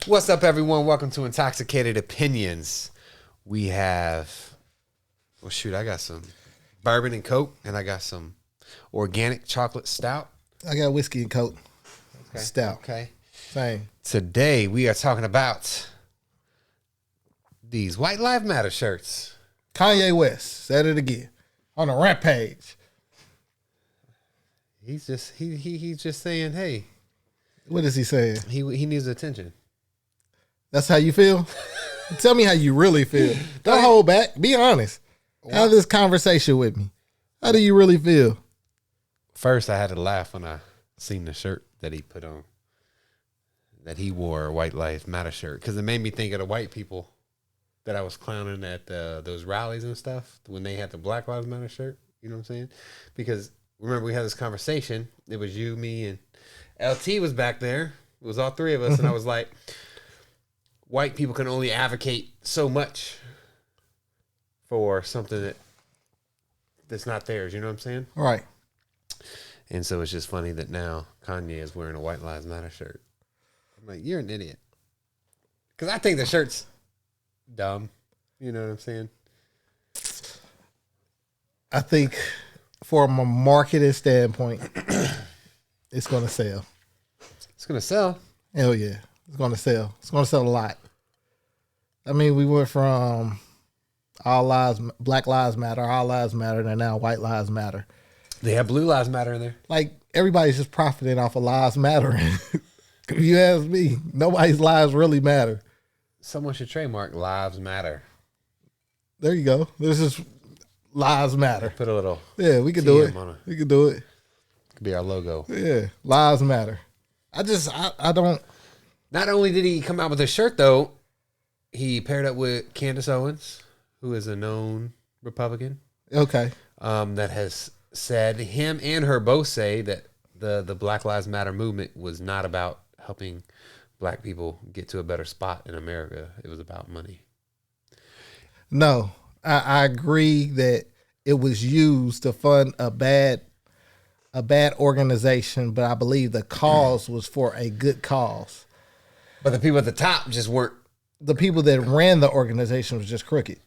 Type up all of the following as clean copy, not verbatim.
What's up, everyone? Welcome to Intoxicated Opinions. We have, I got some bourbon and Coke, and I got some organic chocolate stout. I got whiskey and Coke. Okay. Stout. Okay. Same. Today, we are talking about these White Lives Matter shirts. Kanye West said it again on a rampage. He's just saying, hey. What is he saying? He needs attention. That's how you feel? Tell me how you really feel. Don't hold back. Be honest. Have this conversation with me. How do you really feel? First, I had to laugh when I seen the shirt that he put on. That he wore, a White Lives Matter shirt. Because it made me think of the white people that I was clowning at those rallies and stuff. When they had the Black Lives Matter shirt. You know what I'm saying? Because remember, we had this conversation. It was you, me, and LT was back there. It was all three of us. And I was like, white people can only advocate so much for something that's not theirs. You know what I'm saying? Right. And so it's just funny that now Kanye is wearing a White Lives Matter shirt. I'm like, you're an idiot. Because I think the shirt's dumb. You know what I'm saying? I think from a marketing standpoint, it's going to sell. It's going to sell. Hell yeah. It's going to sell. It's going to sell a lot. I mean, we went from Black Lives Matter, All Lives Matter, and now White Lives Matter. They have Blue Lives Matter in there. Like, everybody's just profiting off of lives mattering. If you ask me, nobody's lives really matter. Someone should trademark Lives Matter. There you go. This is Lives Matter. Put a little. Yeah, we can do it. We can do it. It could be our logo. Yeah, Lives Matter. I don't. Not only did he come out with a shirt, though, he paired up with Candace Owens, who is a known Republican. Okay. That has said, him and her both say that the Black Lives Matter movement was not about helping black people get to a better spot in America. It was about money. No, I agree that it was used to fund a bad organization, but I believe the cause was for a good cause. But the people at the top just weren't. The people that ran the organization was just crooked.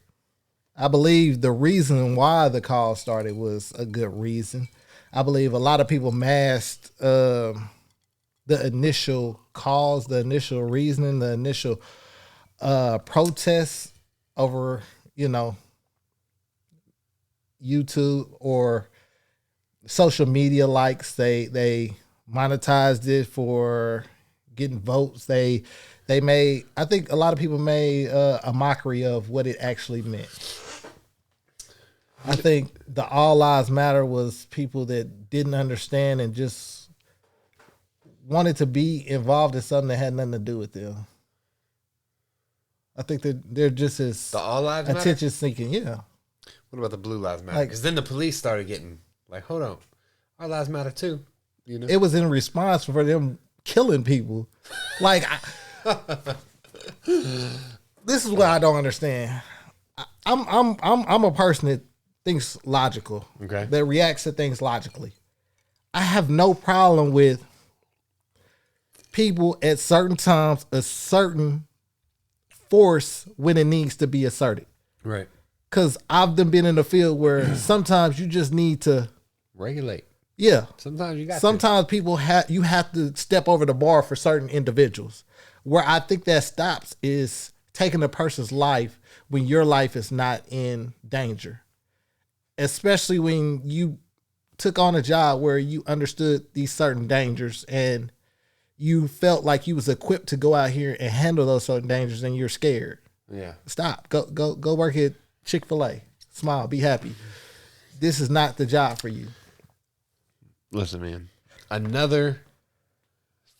I believe the reason why the cause started was a good reason. I believe a lot of people masked the initial cause, the initial reasoning, the initial protests over, YouTube or social media likes. They monetized it for getting votes. I think a lot of people made a mockery of what it actually meant. I think the All Lives Matter was people that didn't understand and just wanted to be involved in something that had nothing to do with them. I think that they're just as The All Lives attention Matter? seeking. Yeah. What about the Blue Lives Matter? Because then the police started getting like, hold on, our lives matter too. You know, It was in response for them killing people. Like, this is what I don't understand. I'm a person that thinks logical. Okay. That reacts to things logically. I have no problem with people at certain times a certain force when it needs to be asserted. right? Because I've been in the field where sometimes you just need to Regulate. Yeah. Sometimes you got. Sometimes people you have to step over the bar for certain individuals. Where I think that stops is taking a person's life when your life is not in danger. Especially when you took on a job where you understood these certain dangers and you felt like you was equipped to go out here and handle those certain dangers and you're scared. Yeah. Stop. Go work at Chick-fil-A. Smile. Be happy. This is not the job for you. Listen, man. Another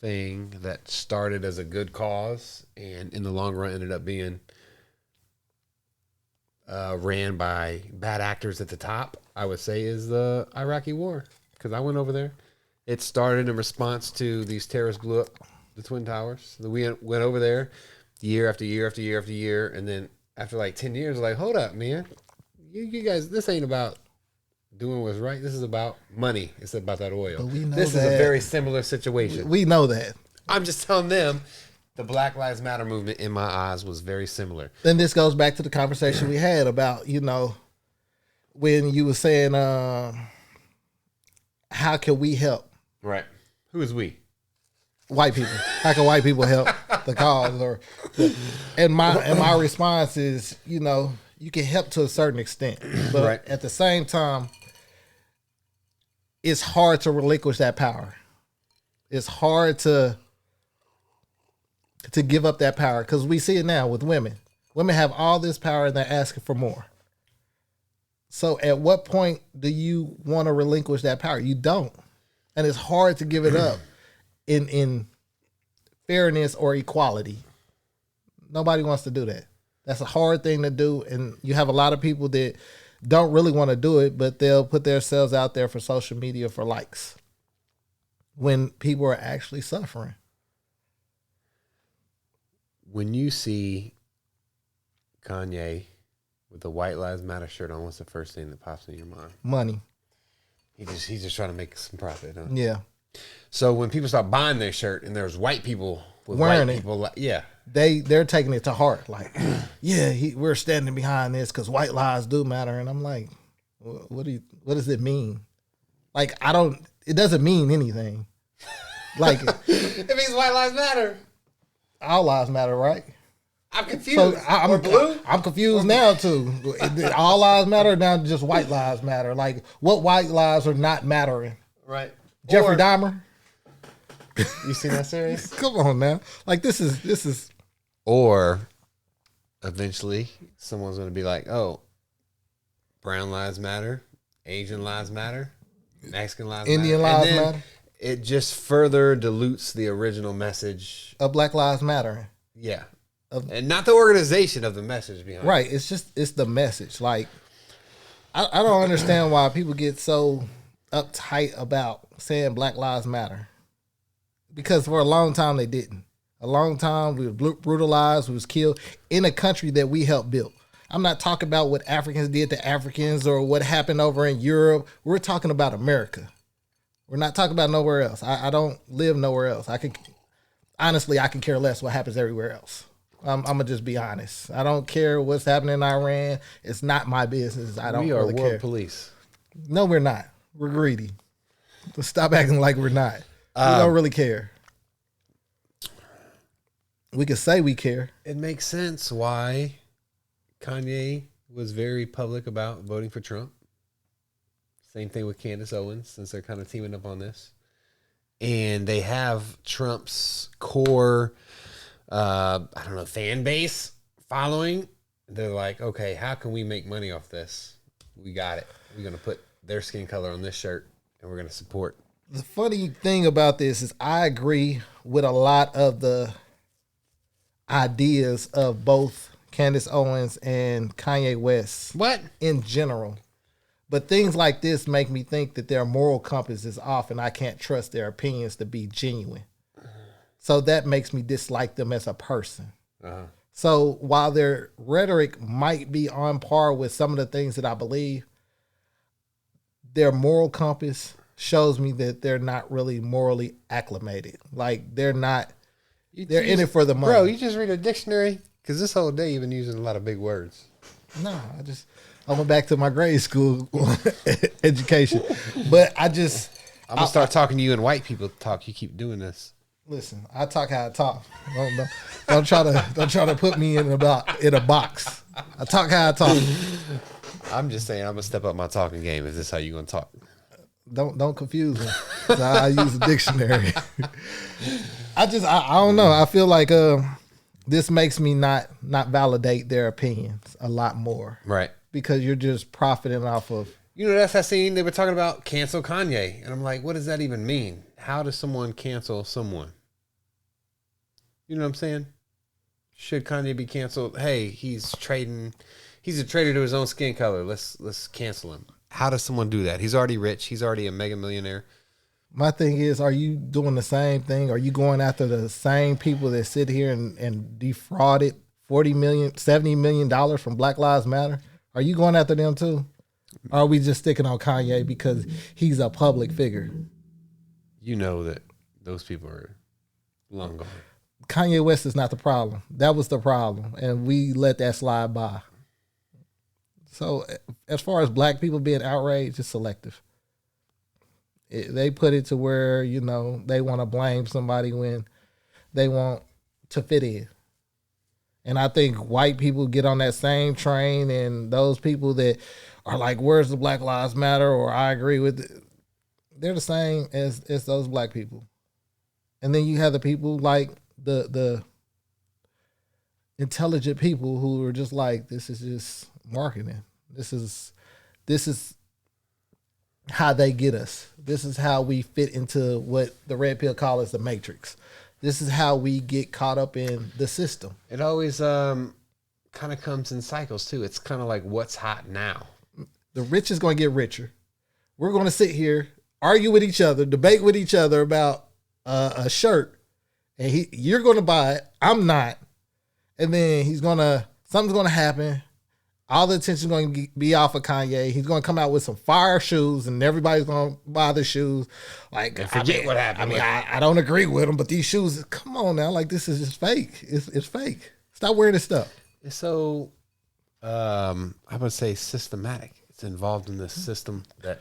thing that started as a good cause and in the long run ended up being ran by bad actors at the top, I would say, is the Iraqi War. Because I went over there. It started in response to these terrorists blew up the Twin Towers. We went over there year after year after year after year. And then after like 10 years, like, hold up, man. You guys, this ain't about doing what's right. This is about money. It's about that oil. But we know this that. is a very similar situation. We know that. I'm just telling them the Black Lives Matter movement in my eyes was very similar. Then this goes back to the conversation we had about, when you were saying, how can we help? Right. Who is we? White people. How can white people help the cause? And my response is, you can help to a certain extent, but right. At the same time, it's hard to relinquish that power. It's hard to give up that power because we see it now with women. Women have all this power and they're asking for more. So at what point do you want to relinquish that power? You don't. And it's hard to give it up in fairness or equality. Nobody wants to do that. That's a hard thing to do. And you have a lot of people that don't really want to do it, but they'll put themselves out there for social media for likes when people are actually suffering. When you see Kanye with the White Lives Matter shirt on, what's the first thing that pops in your mind? Money. He's just trying to make some profit, huh? Yeah. So when people start buying their shirt and there's white people with wearing white people, yeah, they're taking it to heart. Like, yeah, we're standing behind this because white lives do matter. And I'm like, what does it mean? Like, it doesn't mean anything. Like, it means white lives matter. All lives matter, right? I'm confused. So I'm blue. I'm confused now too. All lives matter now, just white lives matter. Like, what white lives are not mattering? Right. Jeffrey Dahmer. You seen that series? Come on now. Like, this is. Or eventually someone's going to be like, oh, brown lives matter, Asian lives matter, Mexican lives Indian matter. lives matter. It just further dilutes the original message of Black Lives Matter. Yeah. And not the organization of the message behind right. It's the message. Like, I don't understand why people get so uptight about saying Black Lives Matter. Because for a long time they didn't. A long time we were brutalized, we was killed in a country that we helped build. I'm not talking about what Africans did to Africans or what happened over in Europe. We're talking about America. We're not talking about nowhere else. I don't live nowhere else. I can care less what happens everywhere else. I'm gonna just be honest. I don't care what's happening in Iran. It's not my business. I don't really care. We are world police. No, we're not. We're greedy. Let's stop acting like we're not. We don't really care. We can say we care. It makes sense why Kanye was very public about voting for Trump. Same thing with Candace Owens, since they're kind of teaming up on this. And they have Trump's core, fan base following. They're like, okay, how can we make money off this? We got it. We're going to put their skin color on this shirt, and we're going to support. The funny thing about this is I agree with a lot of the ideas of both Candace Owens and Kanye West. What? In general. But things like this make me think that their moral compass is off and I can't trust their opinions to be genuine. So that makes me dislike them as a person. Uh-huh. So while their rhetoric might be on par with some of the things that I believe, their moral compass shows me that they're not really morally acclimated. Like, they're not... They're in it for the money. Bro, you just read a dictionary? Because this whole day you've been using a lot of big words. No, I went back to my grade school education. But I'm going to start talking to you and white people talk. You keep doing this. Listen, I talk how I talk. Don't try to put me in a box. I talk how I talk. I'm just saying I'm going to step up my talking game. Is this how you're going to talk? Don't confuse me. I use a dictionary. I don't know. I feel like this makes me not validate their opinions a lot more. Right. Because you're just profiting off of... that's that scene they were talking about, cancel Kanye. And I'm like, what does that even mean? How does someone cancel someone? You know what I'm saying? Should Kanye be canceled? Hey, he's a traitor to his own skin color. Let's cancel him. How does someone do that? He's already rich. He's already a mega millionaire. My thing is, are you doing the same thing? Are you going after the same people that sit here and defrauded $40 million, $70 million from Black Lives Matter? Are you going after them too? Or are we just sticking on Kanye because he's a public figure? You know that those people are Long gone. Kanye West is not the problem. That was the problem, and we let that slide by. So, as far as black people being outraged, it's selective. They put it to where, you know, they want to blame somebody when they want to fit in. And I think white people get on that same train, and those people that are like, where's the Black Lives Matter, or I agree with it, they're the same as those black people. And then you have the people like the intelligent people who are just like, this is just marketing. This is how they get us. This is how we fit into what the red pill call is the matrix. This is how we get caught up in the system. It always kind of comes in cycles too. It's kind of like what's hot now. The rich is going to get richer. We're going to sit here, argue with each other, debate with each other about a shirt, and you're going to buy it. I'm not. And then something's going to happen. All the attention's going to be off of Kanye. He's going to come out with some fire shoes, and everybody's going to buy the shoes. Like, and forget what happened. I don't agree with them, but these shoes, come on now. Like, this is just fake. It's fake. Stop wearing this stuff. It's so, I would say systematic. It's involved in the system that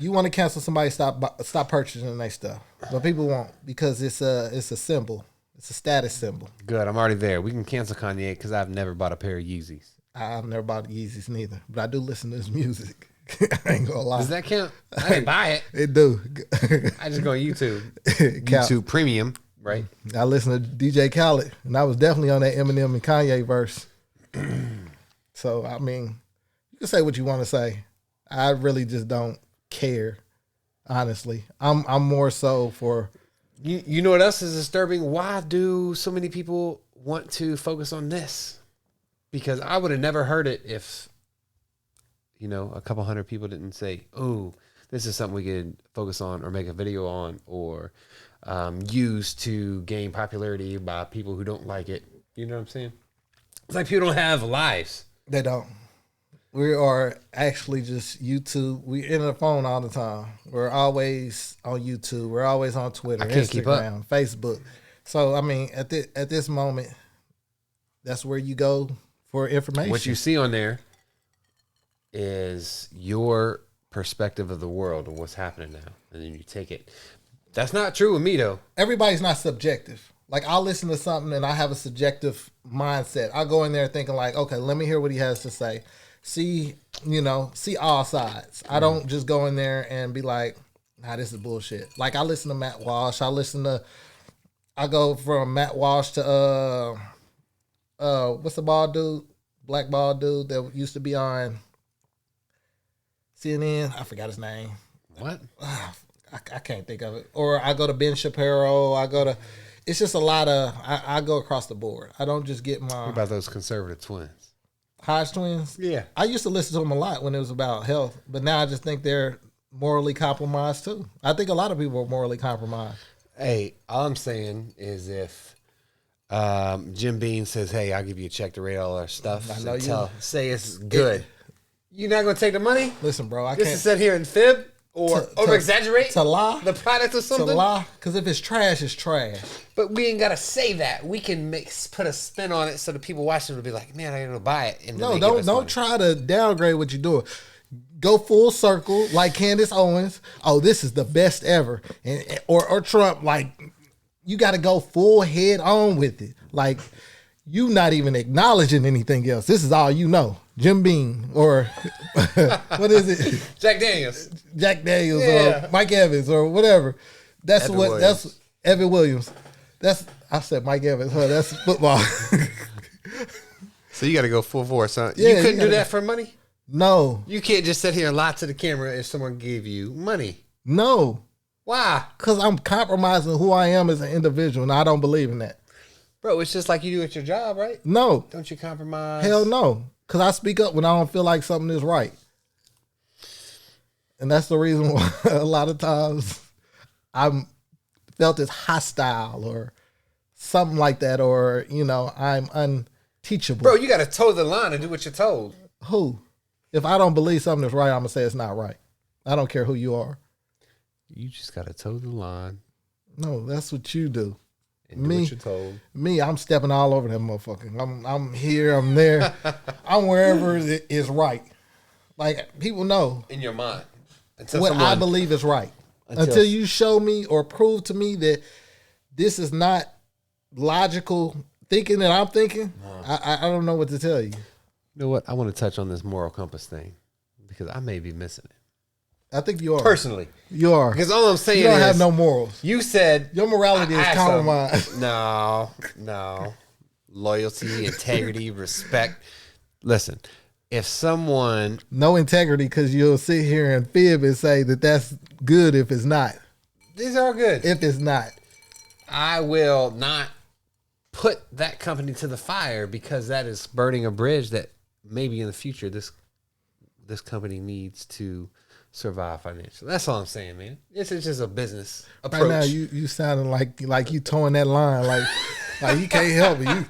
you want to cancel somebody, stop purchasing their stuff, but people won't, because it's a symbol. It's a status symbol. Good. I'm already there. We can cancel Kanye because I've never bought a pair of Yeezys. I've never bought Yeezys neither, but I do listen to his music. I ain't gonna lie. Does that count? I didn't buy it. It do. I just go on YouTube. YouTube Premium, right? I listen to DJ Khaled, and I was definitely on that Eminem and Kanye verse. So, I mean, you can say what you want to say. I really just don't care, honestly. I'm more so for... You know what else is disturbing? Why do so many people want to focus on this? Because I would have never heard it if, you know, a couple hundred people didn't say, oh, this is something we could focus on or make a video on or use to gain popularity by people who don't like it. You know what I'm saying? It's like people don't have lives. They don't. We are actually just YouTube. We're in the phone all the time. We're always on YouTube. We're always on Twitter, Instagram, Facebook. So, I mean, at this moment, that's where you go for information. What you see on there is your perspective of the world and what's happening now. And then you take it. That's not true with me, though. Everybody's not subjective. Like, I'll listen to something and I have a subjective mindset. I'll go in there thinking like, okay, let me hear what he has to say. See all sides. I don't just go in there and be like, nah, this is bullshit. Like, I listen to Matt Walsh. I go from Matt Walsh to, what's the bald dude? Black bald dude that used to be on CNN. I forgot his name. What? I can't think of it. Or I go to Ben Shapiro. It's just a lot of, I go across the board. I don't just get my. What about those conservative twins? Hodge twins? Yeah. I used to listen to them a lot when it was about health, but now I just think they're morally compromised too. I think a lot of people are morally compromised. Hey, all I'm saying is if Jim Beam says, hey, I'll give you a check to rate all our stuff. I know say it's good. You're not going to take the money? Listen, bro, I just can't. to sit here and fib or over-exaggerate? To lie? The product or something? To lie? Because if it's trash, it's trash. But we ain't got to say that. We can put a spin on it so the people watching will be like, man, I got to buy it. And no, don't try to downgrade what you're doing. Go full circle like Candace Owens. Oh, this is the best ever. Or Trump, like, you got to go full head on with it. Like, you not even acknowledging anything else. This is all you know. Jim Beam or what is it? Jack Daniels. Yeah. Or Mike Evans or whatever. That's Evan Williams. I said Mike Evans. Huh? That's football. So you got to go full force, huh? Yeah, you couldn't do that for money? No. You can't just sit here and lie to the camera if someone gave you money. No. Why? Because I'm compromising who I am as an individual, and I don't believe in that. Bro, it's just like you do at your job, right? No. Don't you compromise? Hell no. Because I speak up when I don't feel like something is right. And that's the reason why a lot of times I'm felt as hostile or something like that, or, I'm unteachable. Bro, you got to toe the line and do what you're told. Who? If I don't believe something is right, I'm going to say it's not right. I don't care who you are. You just got to toe the line No, that's what you do. And do what you're told. Me, I'm stepping all over that motherfucker. I'm here, I'm there. I'm wherever it is right. Like, people know. In your mind. What I believe is right. Until you show me or prove to me that this is not logical thinking that I'm thinking, I don't know what to tell you. You know what? I want to touch on this moral compass thing because I may be missing it. I think you are. Personally. You are. Because all I'm saying is... You don't have no morals. You said... Your morality is compromised. No. Loyalty, integrity, respect. Listen, if someone... No integrity because you'll sit here and fib and say that that's good if it's not. These are good. If it's not. I will not put that company to the fire because that is burning a bridge that maybe in the future this company needs to survive financially. That's all I'm saying, man. This is just a business approach. Right now, you sounding like you towing that line, like you can't help it.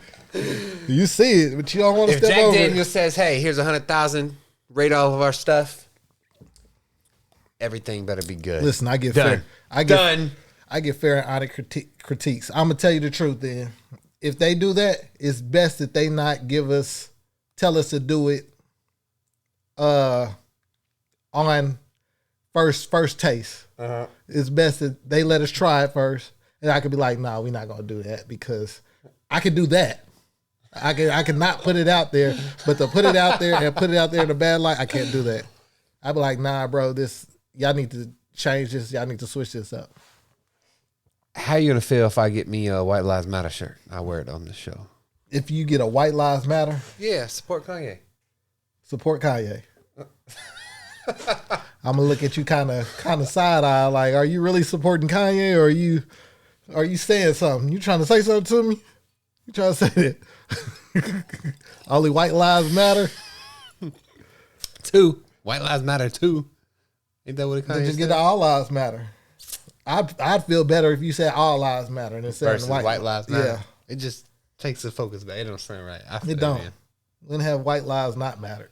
You see it, but you don't want to step over. If Jack Daniels says, "Hey, here's 100,000, rate all of our stuff," everything better be good. Listen, I get Done. fair. I get fair and honest critiques. I'm gonna tell you the truth. Then, if they do that, it's best that they not tell us to do it, on first taste. It's best that they let us try it first, and I could be like, "No, we're not gonna do that," because I can do that. I can not put it out there, but to put it out there and put it out there in a bad light, I can't do that. I'd be like, "Nah, bro, y'all need to change this. Y'all need to switch this up." How you gonna feel if I get me a White Lives Matter shirt? I wear it on the show. If you get a White Lives Matter, Yeah, support Kanye. support Kanye. I'm gonna look at you kind of side eye, like, are you really supporting Kanye, or are you saying something? You trying to say something to me? You trying to say that only White Lives Matter? 2 White Lives Matter 2. Ain't that what it kind of Just get the All Lives Matter. I'd feel better if you said All Lives Matter than saying versus White Lives Matter? Yeah, it just takes the focus back. It don't sound right. It don't. Then have White Lives not matter.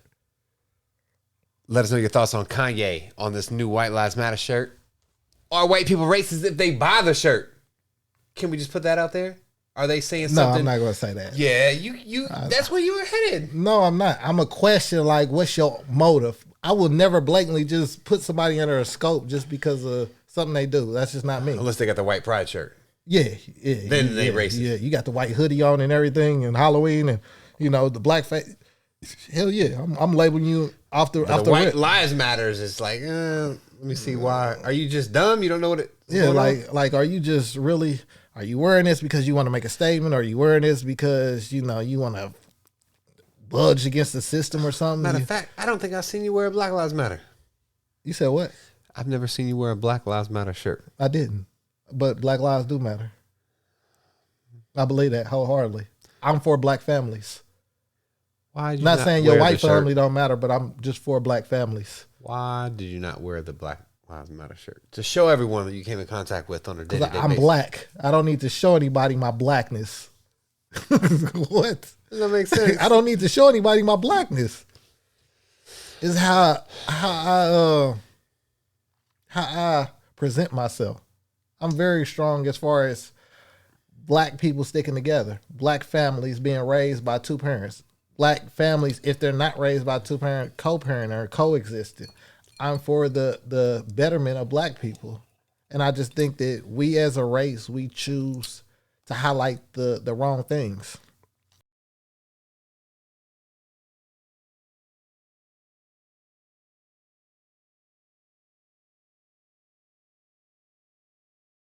Let us know your thoughts on Kanye on this new White Lives Matter shirt. Are white people racist if they buy the shirt? Can we just put that out there? Are they saying something? No, I'm not going to say that. Yeah, you. That's where you were headed. No, I'm not. I'm a question like, what's your motive? I will never blatantly just put somebody under a scope just because of something they do. That's just not me. Unless they got the white pride shirt. Yeah. Then they racist. Yeah, you got the white hoodie on and everything, and Halloween, and the black face. Hell yeah, I'm labeling you off the White Lives Matters is like, let me see why. Are you just dumb? You don't know what it? Yeah, like, are you just really? Are you wearing this because you want to make a statement? Or are you wearing this because you want to budge against the system or something? Matter of fact, I don't think I've seen you wear a Black Lives Matter. You said what? I've never seen you wear a Black Lives Matter shirt. I didn't, but Black lives do matter. I believe that wholeheartedly. I'm for black families. Why? Did you not saying your white family don't matter, but I'm just for black families. Why did you not wear the Black Lives Matter shirt? To show everyone that you came in contact with on a day-to-day basis. I'm black. I don't need to show anybody my blackness. What? Does that make sense? I don't need to show anybody my blackness. It's how I present myself. I'm very strong as far as black people sticking together. Black families being raised by two parents. Black families, if they're not raised by two parents, co-parent or coexisting. I'm for the betterment of black people. And I just think that we as a race, we choose to highlight the wrong things.